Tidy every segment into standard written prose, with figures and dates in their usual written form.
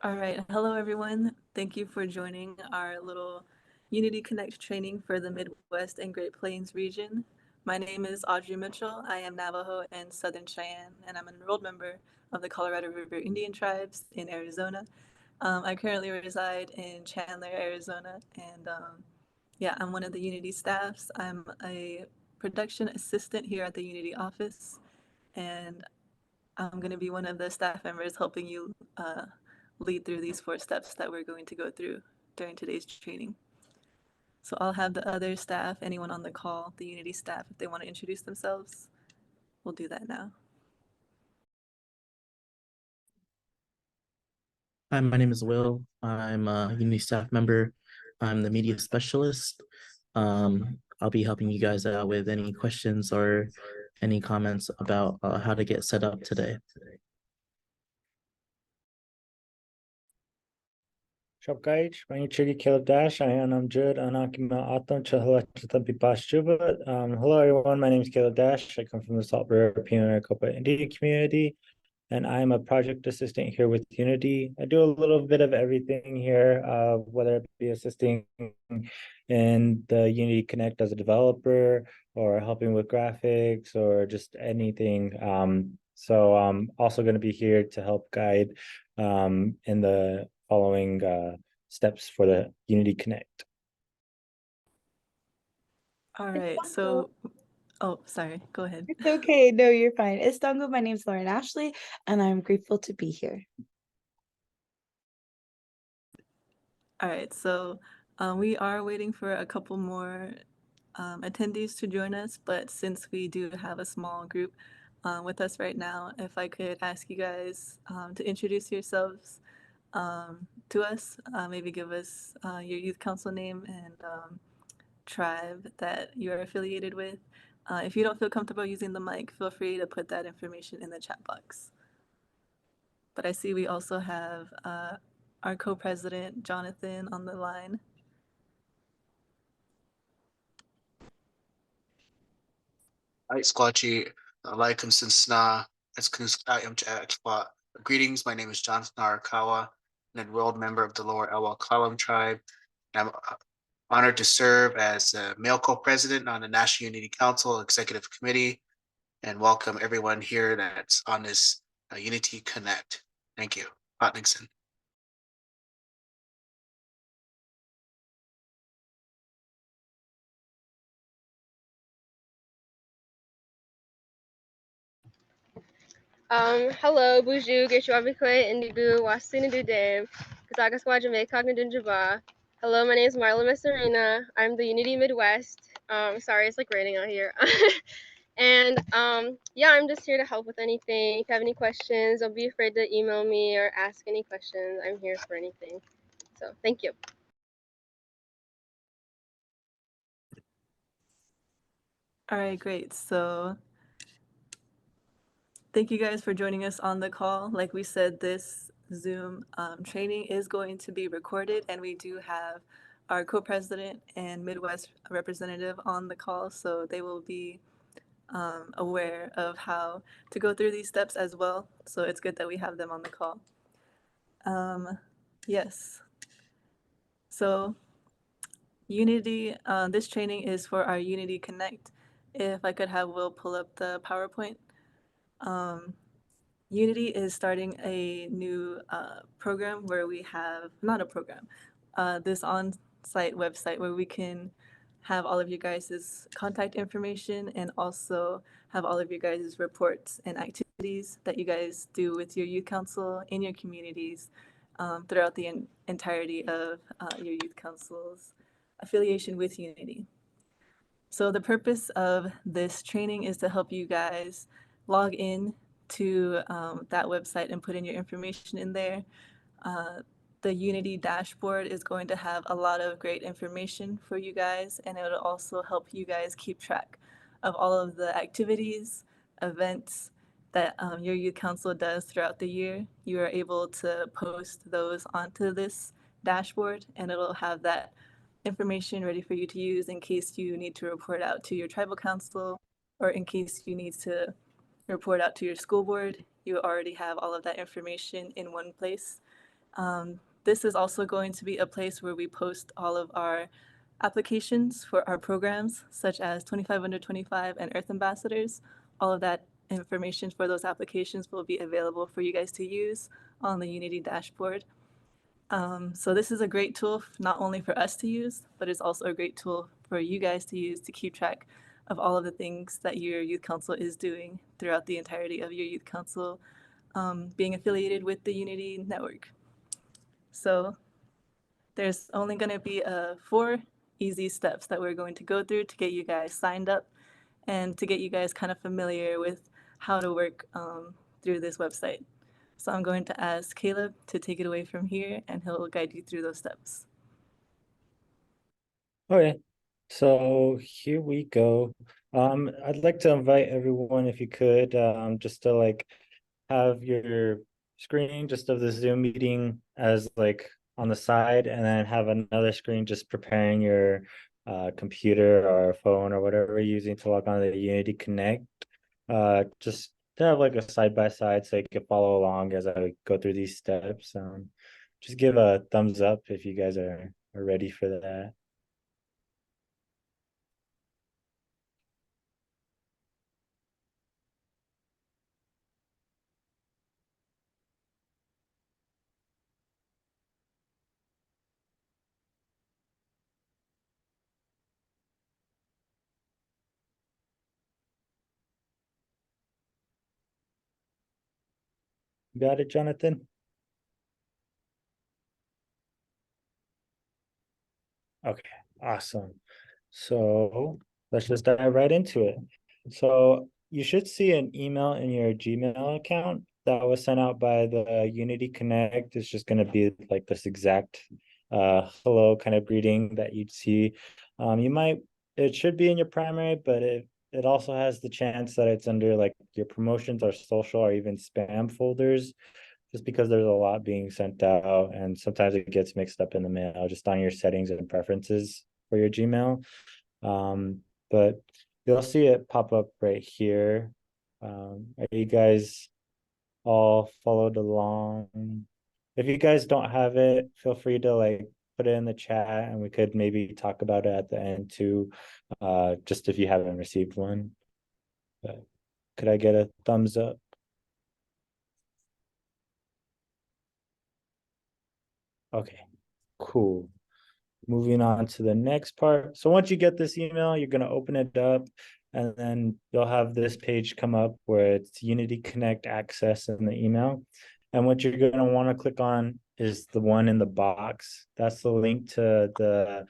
All right. Hello, everyone. Thank you for joining our little Unity Connect training for the Midwest and Great Plains region. My name is Audrey Mitchell. I am Navajo and Southern Cheyenne, and I'm an enrolled member of the Colorado River Indian Tribes in Arizona. I currently reside in Chandler, Arizona, and yeah, I'm one of the Unity staffs. I'm a production assistant here at the Unity office, and I'm going to be one of the staff members helping you lead through these 4 steps that we're going to go through during today's training. So I'll have the other staff, anyone on the call, the Unity staff, if they want to introduce themselves, we'll do that now. Hi, my name is Will. I'm a Unity staff member. I'm the media specialist. I'll be helping you guys out with any questions or any comments about how to get set up today. Shopkaich, Chigi Caleb Dash, Ayanam Jud, Anakima Atom, Chahalachata Bipashuba. Hello everyone, my name is Caleb Dash. I come from the Salt River Maricopa Indian community, and I'm a project assistant here with Unity. I do a little bit of everything here, whether it be assisting in the Unity Connect as a developer or helping with graphics or just anything. So I'm also going to be here to help guide in the following steps for the Unity Connect. All right, so, oh, sorry, go ahead. It's okay. No, you're fine. Istango, my name's Lauren Ashley, and I'm grateful to be here. All right, so we are waiting for a couple more attendees to join us, but since we do have a small group with us right now, if I could ask you guys to introduce yourselves to us, maybe give us your youth council name and tribe that you're affiliated with. If you don't feel comfortable using the mic, feel free to put that information in the chat box. But I see we also have our co-president, Jonathan, on the line. Hi, Squatchy. Alaikum Sinsna. Greetings. My name is Jonathan Arakawa, an enrolled member of the Lower Elwha Clallam tribe. I'm honored to serve as a male co-president on the National Unity Council Executive Committee, and welcome everyone here that's on this Unity Connect. Thank you. Pat Nixon. Hello, Buju, Geshwabikwe, Indibu, Wasinidu Dam, Kazagaswa, Jamaica, Nidunjaba. Hello, my name is Marla Messarina. I'm the Unity Midwest. Sorry, it's like raining out here. And yeah, I'm just here to help with anything. If you have any questions, don't be afraid to email me or ask any questions. I'm here for anything. So thank you. All right, great. So thank you guys for joining us on the call. Like we said, this Zoom training is going to be recorded, and we do have our co-president and Midwest representative on the call, so they will be aware of how to go through these steps as well. So it's good that we have them on the call. Yes. So Unity, this training is for our Unity Connect. If I could have Will pull up the PowerPoint. Unity is starting a new program where we have, not a program, this on-site website where we can have all of you guys' contact information and also have all of you guys' reports and activities that you guys do with your youth council in your communities throughout the entirety of your youth council's affiliation with Unity. So the purpose of this training is to help you guys log in to that website and put in your information in there. The Unity dashboard is going to have a lot of great information for you guys, and it'll also help you guys keep track of all of the activities, events that your youth council does throughout the year. You are able to post those onto this dashboard, and it'll have that information ready for you to use in case you need to report out to your tribal council or in case you need to report out to your school board. You already have all of that information in one place. This is also going to be a place where we post all of our applications for our programs, such as 25 under 25 and Earth Ambassadors. All of that information for those applications will be available for you guys to use on the Unity dashboard. So this is a great tool, not only for us to use, but it's also a great tool for you guys to use to keep track of all of the things that your youth council is doing throughout the entirety of your youth council being affiliated with the Unity network. So there's only going to be 4 easy steps that we're going to go through to get you guys signed up and to get you guys kind of familiar with how to work through this website. So I'm going to ask Caleb to take it away from here and he'll guide you through those steps. Okay, so here we go. I'd like to invite everyone, if you could, just to like have your screen just of the Zoom meeting as like on the side, and then have another screen just preparing your computer or phone or whatever you're using to log on to the Unity Connect. Just to have like a side by side so you can follow along as I go through these steps. Just give a thumbs up if you guys are ready for that. Got it, Jonathan? Okay, awesome. So let's just dive right into it. So you should see an email in your Gmail account that was sent out by the Unity Connect. It's just going to be like this exact hello kind of greeting that you'd see. It should be in your primary, but it also has the chance that it's under like your promotions or social or even spam folders, just because there's a lot being sent out and sometimes it gets mixed up in the mail just on your settings and preferences for your Gmail. But you'll see it pop up right here. Are you guys all followed along? If you guys don't have it, feel free to like put it in the chat and we could maybe talk about it at the end too, just if you haven't received one. But could I get a thumbs up? Okay, cool. Moving on to the next part. So once you get this email, you're going to open it up and then you'll have this page come up where it's Unity Connect access in the email. And what you're going to want to click on is the one in the box. That's the link to the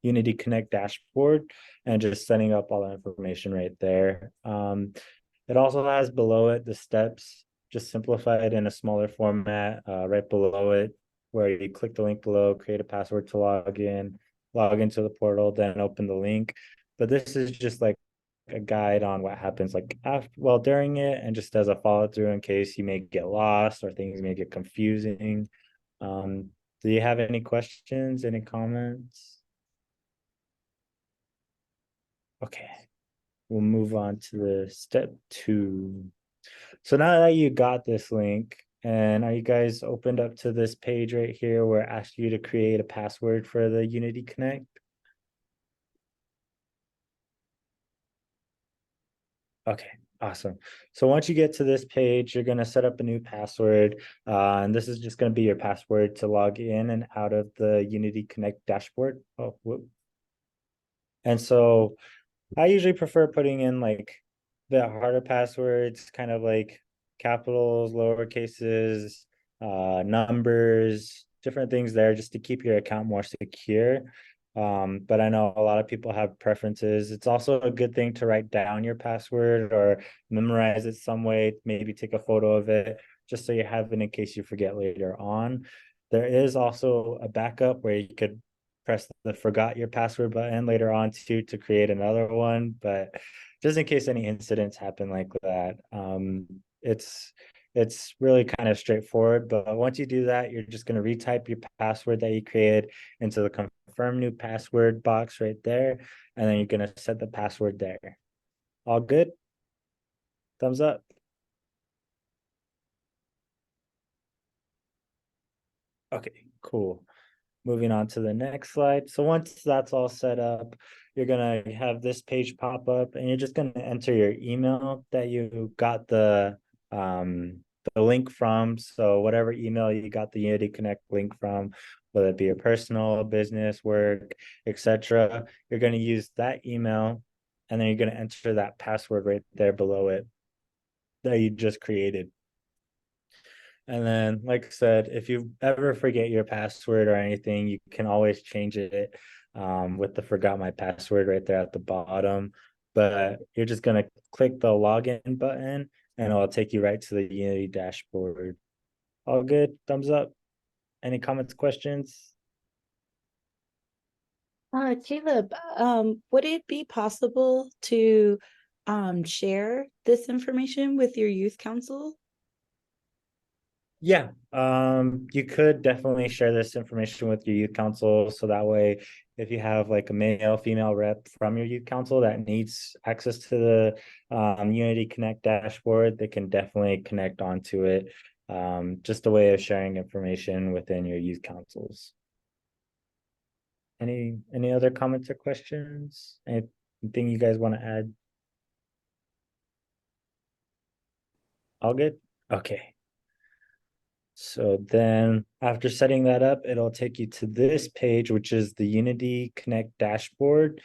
Unity Connect dashboard and just setting up all the information right there. It also has below it the steps, just simplified in a smaller format, right below it, where you click the link below, create a password to log into the portal, then open the link. But this is just like a guide on what happens like after, well, during it, and just as a follow through in case you may get lost or things may get confusing. Do you have any questions, any comments? Okay, we'll move on to the step 2. So now that you got this link, and are you guys opened up to this page right here where it asks you to create a password for the Unity Connect? Okay, awesome. So once you get to this page, you're going to set up a new password. And this is just going to be your password to log in and out of the Unity Connect dashboard. Oh, whoop. And so I usually prefer putting in like the harder passwords, kind of like capitals, lower cases, numbers, different things there just to keep your account more secure. But I know a lot of people have preferences. It's also a good thing to write down your password or memorize it some way, maybe take a photo of it just so you have it in case you forget later on. There is also a backup where you could press the forgot your password button later on too to create another one, but just in case any incidents happen like that, it's really kind of straightforward. But once you do that, you're just going to retype your password that you created into the confirm new password box right there, and then you're going to set the password there. All good? Thumbs up. Okay, cool. Moving on to the next slide. So once that's all set up, you're gonna have this page pop up and you're just gonna enter your email that you got the link from. So whatever email you got the Unity Connect link from, whether it be your personal, business, work, etc., you're gonna use that email and then you're gonna enter that password right there below it that you just created. And then, like I said, if you ever forget your password or anything, you can always change it with the forgot my password right there at the bottom. But you're just going to click the login button and it'll take you right to the Unity dashboard. All good? Thumbs up? Any comments, questions? Caleb, would it be possible to share this information with your youth council? Yeah, you could definitely share this information with your youth council. So that way, if you have like a male, female rep from your youth council that needs access to the Unity Connect dashboard, they can definitely connect onto it. Just a way of sharing information within your youth councils. Any other comments or questions? Anything you guys want to add? All good? Okay. So then after setting that up, it'll take you to this page, which is the Unity Connect dashboard.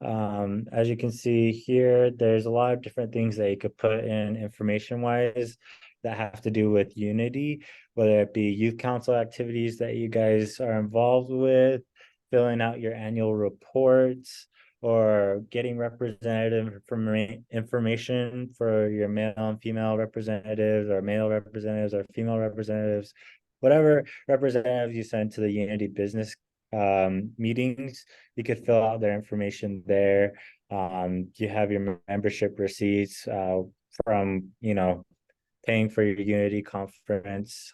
As you can see here, there's a lot of different things that you could put in information wise that have to do with Unity, whether it be youth council activities that you guys are involved with, filling out your annual reports, or getting representative information for your male and female representatives or male representatives or female representatives, whatever representatives you send to the Unity business meetings, you could fill out their information there. You have your membership receipts from, paying for your Unity conference,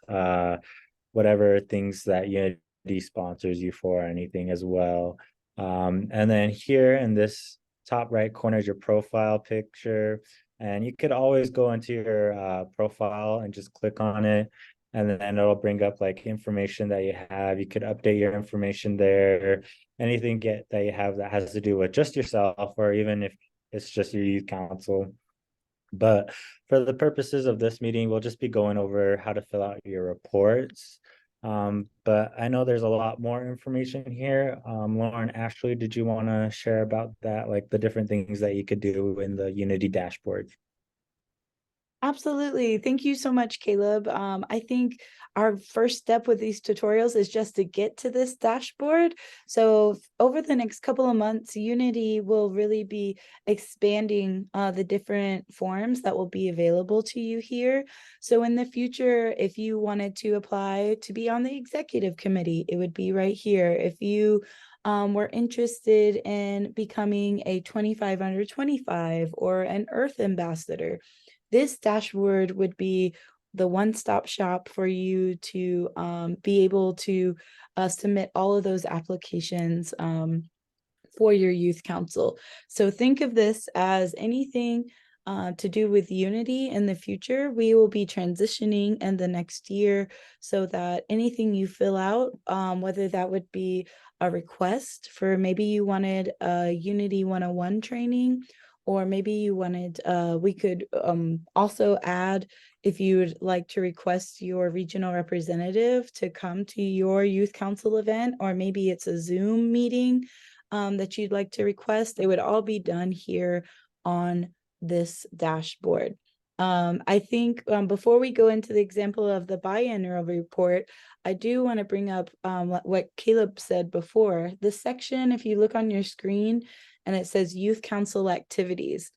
whatever things that Unity sponsors you for, anything as well. And then here in this top right corner is your profile picture. And you could always go into your profile and just click on it. And then it'll bring up like information that you have. You could update your information there. Anything that you have that has to do with just yourself, or even if it's just your youth council. But for the purposes of this meeting, we'll just be going over how to fill out your reports. But I know there's a lot more information here. Lauren, Ashley, did you want to share about that, like the different things that you could do in the Unity dashboard? Absolutely. Thank you so much, Caleb. I think our first step with these tutorials is just to get to this dashboard. So over the next couple of months, Unity will really be expanding the different forms that will be available to you here. So in the future, if you wanted to apply to be on the executive committee, it would be right here. If you were interested in becoming a 25 under 25 or an Earth ambassador, this dashboard would be the one-stop shop for you to be able to submit all of those applications for your youth council. So think of this as anything to do with Unity in the future. We will be transitioning in the next year so that anything you fill out, whether that would be a request for maybe you wanted a Unity 101 training, or maybe you wanted, we could also add if you would like to request your regional representative to come to your youth council event, or maybe it's a Zoom meeting that you'd like to request. It would all be done here on this dashboard. I think before we go into the example of the biannual report, I do want to bring up what Caleb said before. This section, if you look on your screen and it says youth council activities,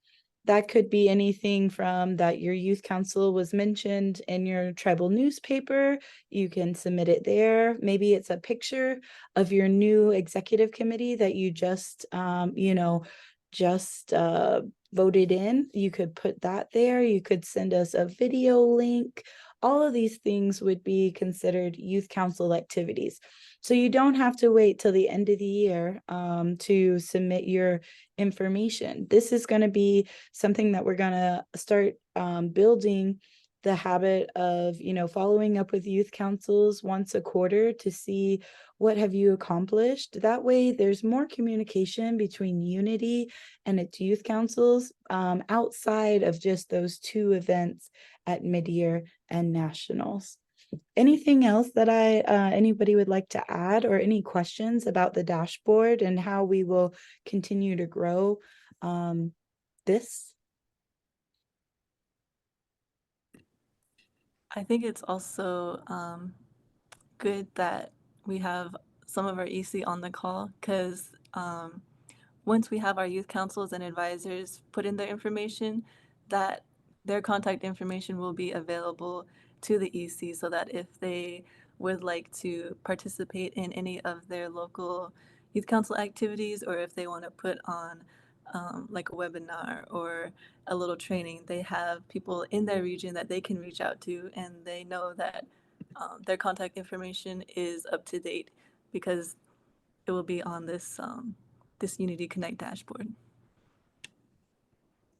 that could be anything from that your youth council was mentioned in your tribal newspaper. You can submit it there. Maybe it's a picture of your new executive committee that you just, voted in. You could put that there. You could send us a video link. All of these things would be considered youth council activities. So you don't have to wait till the end of the year to submit your information. This is going to be something that we're going to start building the habit of, following up with youth councils once a quarter to see what have you accomplished. That way there's more communication between Unity and its youth councils, outside of just those two events at mid-year and nationals. Anything else that anybody would like to add, or any questions about the dashboard and how we will continue to grow this? I think it's also good that we have some of our EC on the call, because once we have our youth councils and advisors put in their information, that their contact information will be available to the EC, so that if they would like to participate in any of their local youth council activities, or if they want to put on like a webinar or a little training, they have people in their region that they can reach out to, and they know that their contact information is up to date, because it will be on this Unity Connect dashboard.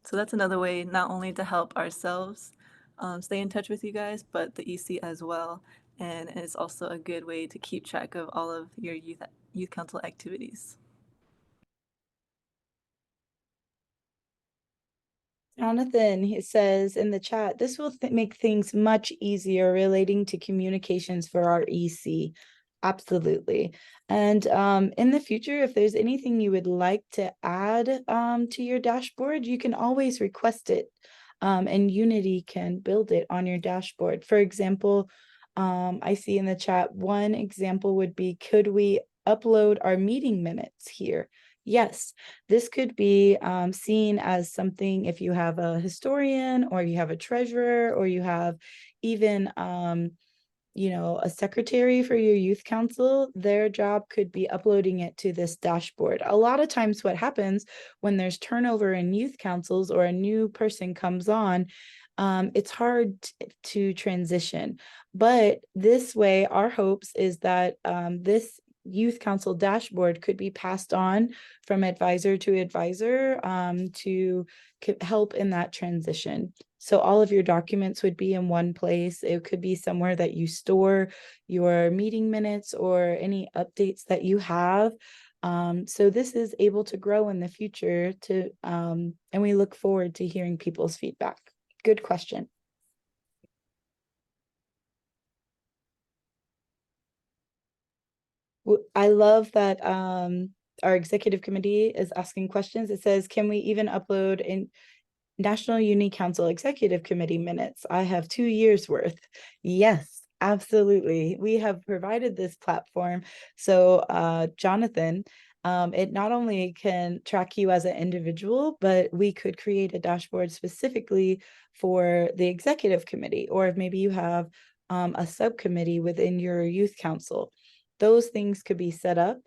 So that's another way not only to help ourselves stay in touch with you guys, but the EC as well. And it's also a good way to keep track of all of your youth council activities. Jonathan, he says in the chat, this will make things much easier relating to communications for our EC. Absolutely. And in the future, if there's anything you would like to add to your dashboard, you can always request it, and Unity can build it on your dashboard. For example, I see in the chat, one example would be, could we upload our meeting minutes here? Yes, this could be seen as something if you have a historian, or you have a treasurer, or you have even a secretary for your youth council. Their job could be uploading it to this dashboard. A lot of times what happens when there's turnover in youth councils, or a new person comes on, it's hard to transition. But this way, our hopes is that this youth council dashboard could be passed on from advisor to advisor to help in that transition. So all of your documents would be in one place. It could be somewhere that you store your meeting minutes or any updates that you have. So this is able to grow in the future and we look forward to hearing people's feedback. Good question. I love that our executive committee is asking questions. It says, can we even upload in National Uni Council Executive Committee minutes? I have 2 years worth. Yes, absolutely. We have provided this platform. So Jonathan, it not only can track you as an individual, but we could create a dashboard specifically for the executive committee, or if maybe you have a subcommittee within your youth council. Those things could be set up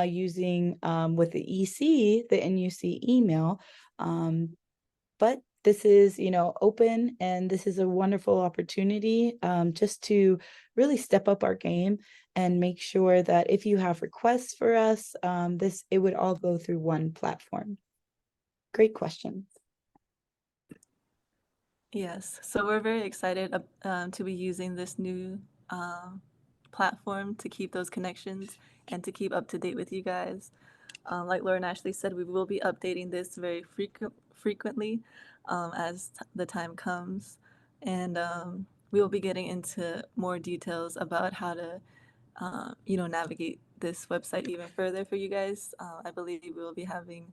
using with the EC, the NUC email. But this is, open, and this is a wonderful opportunity just to really step up our game and make sure that if you have requests for us, it would all go through one platform. Great question. Yes, so we're very excited to be using this new platform to keep those connections and to keep up to date with you guys. Like Laura and Ashley said, we will be updating this very frequently as the time comes. And we will be getting into more details about how to, navigate this website even further for you guys. I believe we will be having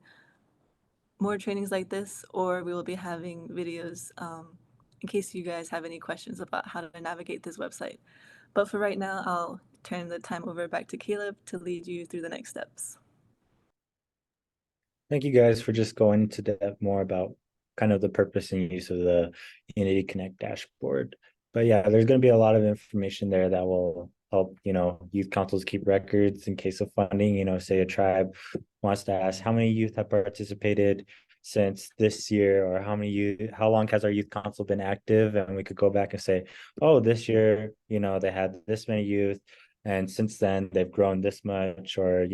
more trainings like this, or we will be having videos in case you guys have any questions about how to navigate this website. But for right now, I'll turn the time over back to Caleb to lead you through the next steps. Thank you guys for just going into depth more about kind of the purpose and use of the Unity Connect dashboard. But yeah, there's going to be a lot of information there that will help, youth councils keep records in case of funding. Say a tribe wants to ask how many youth have participated since this year, or how long has our youth council been active? And we could go back and say, oh, this year, they had this many youth, and since then they've grown this much, or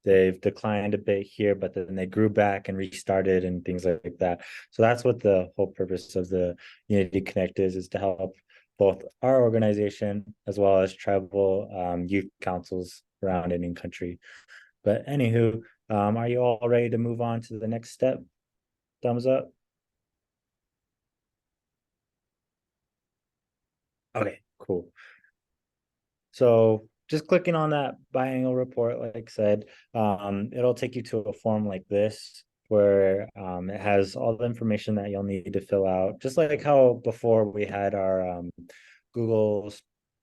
they've declined a bit here, but then they grew back and restarted and things like that. So that's what the whole purpose of the Unity Connect is to help both our organization as well as tribal youth councils around Indian country. But anywho, are you all ready to move on to the next step? Thumbs up. Okay, cool. So just clicking on that biannual report, like I said, it'll take you to a form like this where it has all the information that you'll need to fill out. Just like how before we had our Google's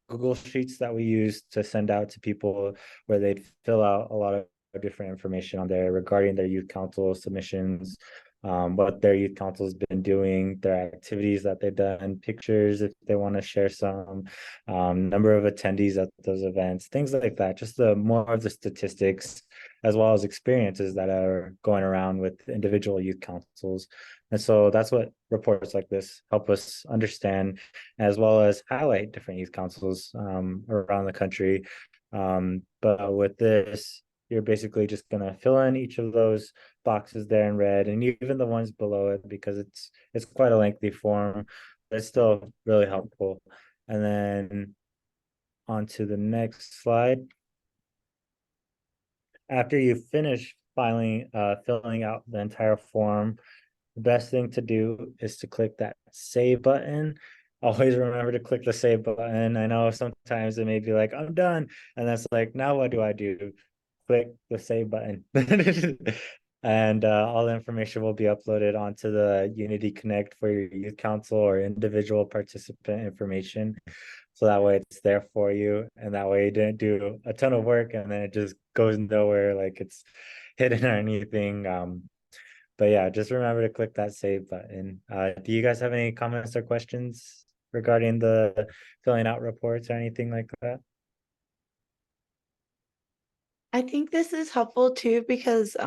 Google Sheets that we used to send out to people where they'd fill out a lot of different information on there regarding their youth council submissions, what their youth council's been doing, their activities that they've done, pictures if they want to share some, number of attendees at those events, things like that. Just the more of the statistics as well as experiences that are going around with individual youth councils. And so that's what reports like this help us understand, as well as highlight different youth councils around the country. But with this, you're basically just going to fill in each of those boxes there in red, and even the ones below it, because it's quite a lengthy form. It's still really helpful. And then on to the next slide. After you finish filling out the entire form, the best thing to do is to click that save button. Always remember to click the save button. I know sometimes it may be like, I'm done. And that's like, now what do I do? Click the save button. And all the information will be uploaded onto the Unity Connect for your youth council or individual participant information. So that way it's there for you. And that way you didn't do a ton of work and then it just goes nowhere, like it's hidden or anything. But yeah, just remember to click that save button. Do you guys have any comments or questions regarding the filling out reports or anything like that? I think this is helpful too because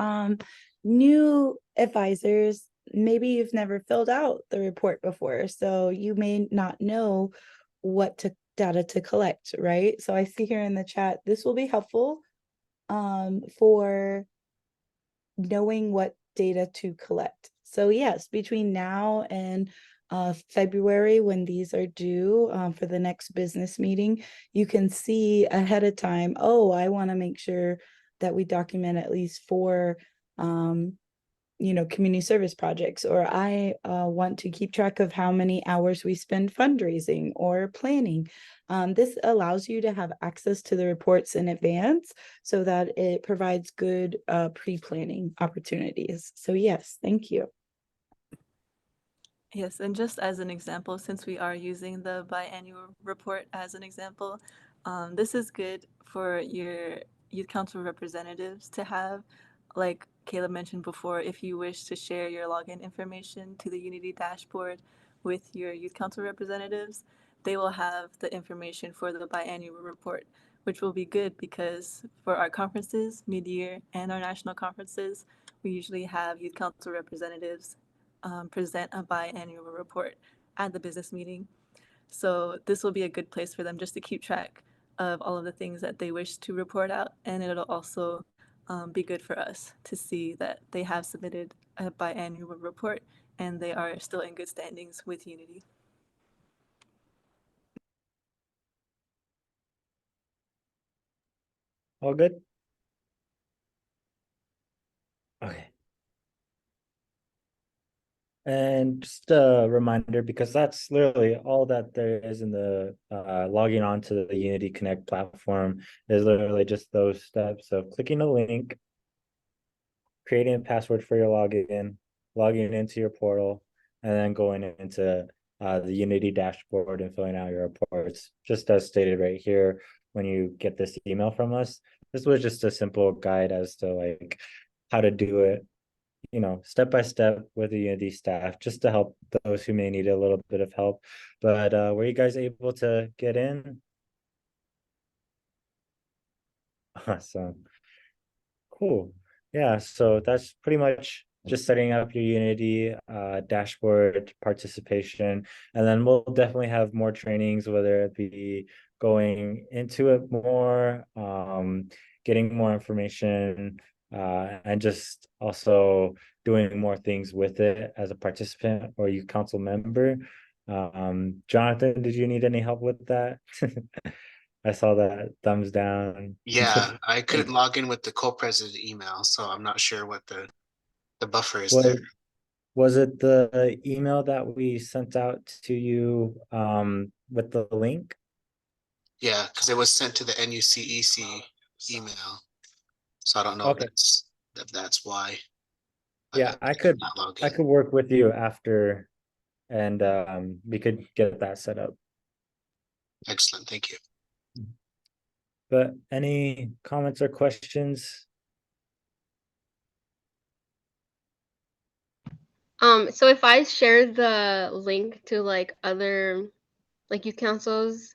new advisors, maybe you've never filled out the report before, so you may not know what data to collect, right? So I see here in the chat, this will be helpful for knowing what data to collect. So yes, between now and February, when these are due for the next business meeting, you can see ahead of time, oh, I want to make sure that we document at least 4 community service projects, or I want to keep track of how many hours we spend fundraising or planning. This allows you to have access to the reports in advance so that it provides good pre-planning opportunities. So yes, thank you. Yes, and just as an example, since we are using the biannual report as an example, this is good for your youth council representatives to have. Like Caleb mentioned before, if you wish to share your login information to the Unity dashboard with your youth council representatives, they will have the information for the biannual report, which will be good because for our conferences, mid-year, and our national conferences, we usually have youth council representatives present a biannual report at the business meeting. So this will be a good place for them just to keep track of all of the things that they wish to report out, and it'll also be good for us to see that they have submitted a biannual report and they are still in good standings with Unity. All good? Okay. And just a reminder, because that's literally all that there is in the logging on to the Unity Connect platform is literally just those steps of clicking a link, creating a password for your login, logging into your portal, and then going into the Unity dashboard and filling out your reports. Just as stated right here, when you get this email from us, this was just a simple guide as to like how to do it, step by step with the Unity staff, just to help those who may need a little bit of help. But were you guys able to get in? Awesome. Cool. Yeah, so that's pretty much just setting up your Unity dashboard participation. And then we'll definitely have more trainings, whether it be going into it more, getting more information, and just also doing more things with it as a participant or youth council member. Jonathan, did you need any help with that? I saw that thumbs down. Yeah, I couldn't log in with the co-president email, so I'm not sure what the buffer is Was there. was it the email that we sent out to you with the link? Yeah, because it was sent to the NUCEC email. So I don't know Okay. if that's why Yeah, I could not log I in. could work with you after and we could get that set up. Excellent, thank you. But any comments or questions? So if I share the link to like other like youth councils,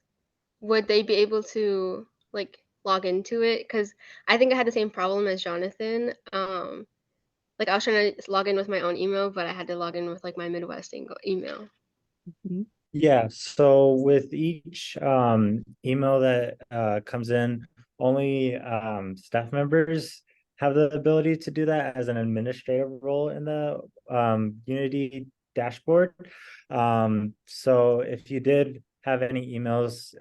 would they be able to like log into it? Because I think I had the same problem as Jonathan. Like I was trying to log in with my own email, but I had to log in with like my Midwest email. Yeah, so with each email that comes in, only staff members have the ability to do that as an administrative role in the Unity dashboard. So if you did have any emails,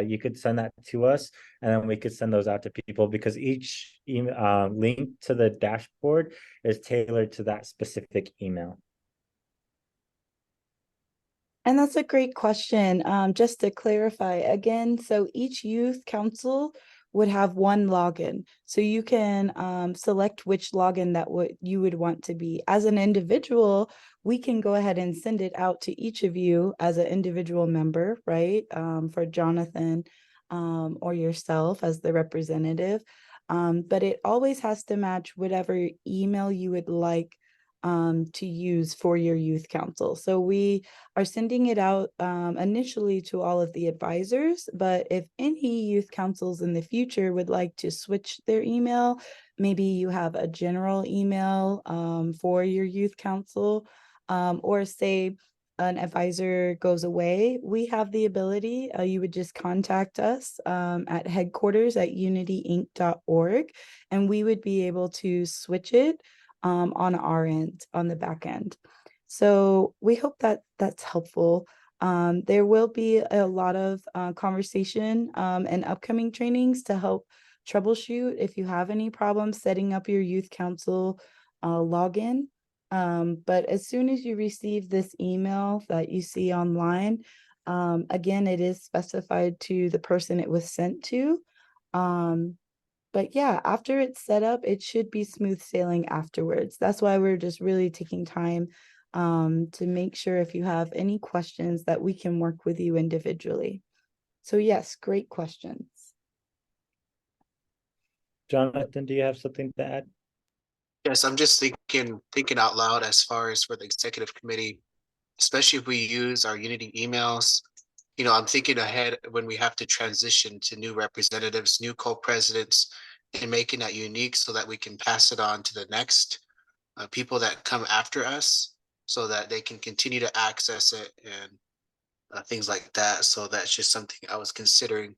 you could send that to us and then we could send those out to people because each email link to the dashboard is tailored to that specific email. And that's a great question. Just to clarify again, so each youth council would have one login. So you can select which login that you would want to be. As an individual, we can go ahead and send it out to each of you as an individual member, right? For Jonathan or yourself as the representative. But it always has to match whatever email you would like to use for your youth council. So we are sending it out initially to all of the advisors, but if any youth councils in the future would like to switch their email, maybe you have a general email for your youth council, or say an advisor goes away, we have the ability, you would just contact us at headquarters@unityinc.org, and we would be able to switch it on our end, on the back end. So we hope that that's helpful. There will be a lot of conversation and upcoming trainings to help troubleshoot if you have any problems setting up your youth council login. But as soon as you receive this email that you see online, again, it is specified to the person it was sent to. But yeah, after it's set up, it should be smooth sailing afterwards. That's why we're just really taking time to make sure if you have any questions that we can work with you individually. So yes, great questions. Jonathan, do you have something to add? Yes, I'm just thinking out loud as far as for the executive committee, especially if we use our Unity emails. I'm thinking ahead when we have to transition to new representatives, new co-presidents, and making that unique so that we can pass it on to the next people that come after us so that they can continue to access it and things like that. So that's just something I was considering,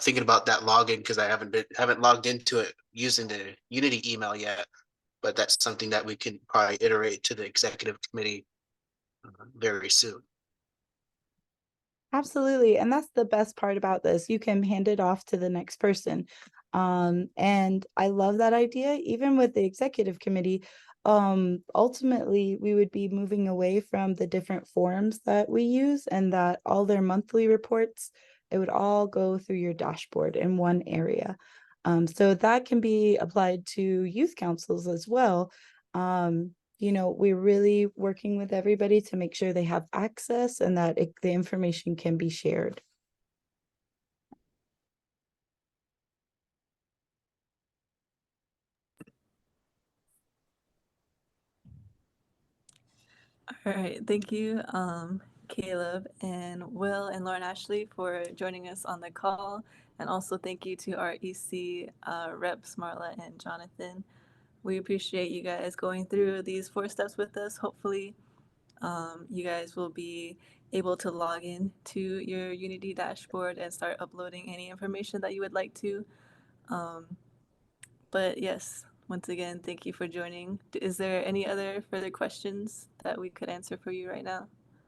thinking about that login because I haven't logged into it using the Unity email yet, but that's something that we can probably iterate to the executive committee very soon. Absolutely. And that's the best part about this. You can hand it off to the next person. And I love that idea. Even with the executive committee, ultimately, we would be moving away from the different forms that we use and that all their monthly reports, it would all go through your dashboard in one area. So that can be applied to youth councils as well. We're really working with everybody to make sure they have access and that the information can be shared. All right, thank you, Caleb and Will and Lauren Ashley for joining us on the call. And also thank you to our EC reps, Marla and Jonathan. We appreciate you guys going through these 4 steps with us. Hopefully, you guys will be able to log in to your Unity dashboard and start uploading any information that you would like to. But yes, once again, thank you for joining. Is there any other further questions that we could answer for you right now?